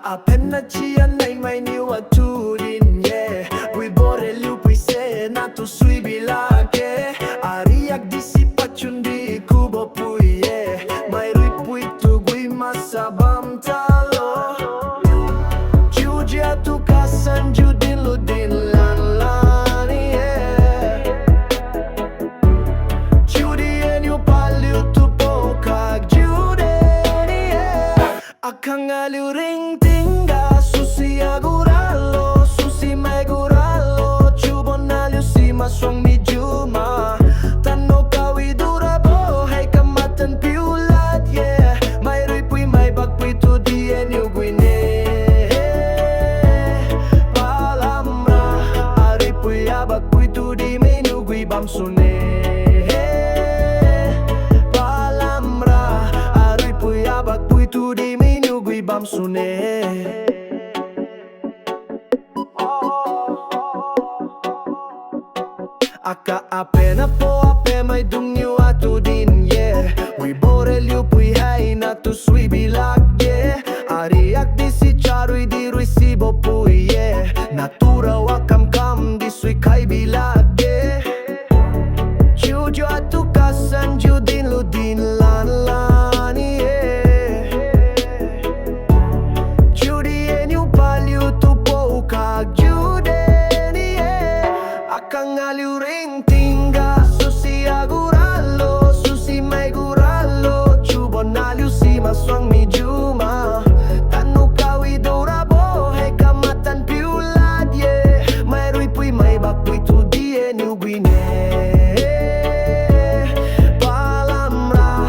apen na chian nay may niwa tudin ye we bore lupi se na tu sui bilake ariak disipat chundi kubo pui ye may ripui tu gui masabam talo jujia tu kasan judin ludin lan lan ye judi en yu paliu tu pokak juden ye Akhang aliw ringting ga susi aguralo susi mai guralo chubon aliw si maswang mi juma tano kawi durabo hay kamatan piulat yeah may ripui may bagpui tu di enyu guine palamra aripui abagpui tu di menu gui bamsune palamra aripui abagpui tu di menu gui bamsune Aka ape na po ape may dungyo atu din yeah we bore liu pui hai na tu sui bilak yeah ariak di si charui di rui si bo pui yeah natura wakam kam di sui kai bilak yeah juju atu kasan judin ludin lan lan yeah judi en yu paliu tu po kag juden yeah Akhang aliw ringting ga susi aguralo susi mai guralo chubon aliw si maswang mi juma tanu kawi dorabo hay kamatan piulad yeah may ripui may bakpui tu di enyu guine palamra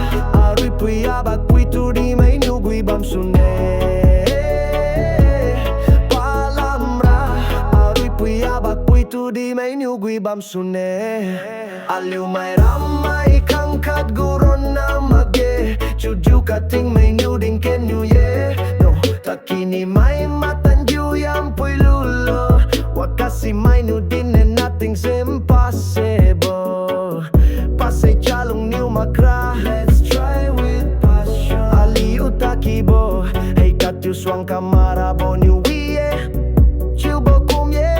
aripui abagpui tu di may nugui bamsune tu di may nugui bamsune aliw may ramay kangkat guron na mage chuju kating may nuding kenyu ye no takini may matanju yang pui lulo wakasi may nudin and nothing's impossible pasay chalong niu makra let's try with passion aliw takibo hey katyu swang kamarabo niu wiye chubo kumye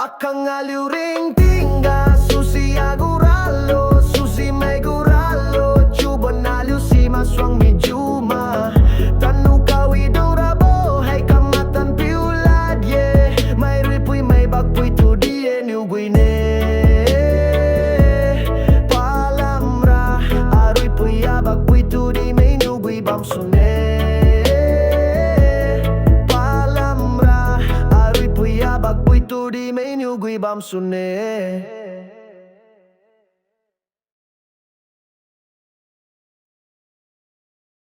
Akhang aliw ringting ga susi aguralo susi mai guralo chubon aliw si maswang mi juma tanu kawi dorabo hay kamatan piulad yeah may ripui may bagpui tu di enyu guine palamra aripui abagpui tu di may nugui bamsune bagpui tu di may nugui bamsune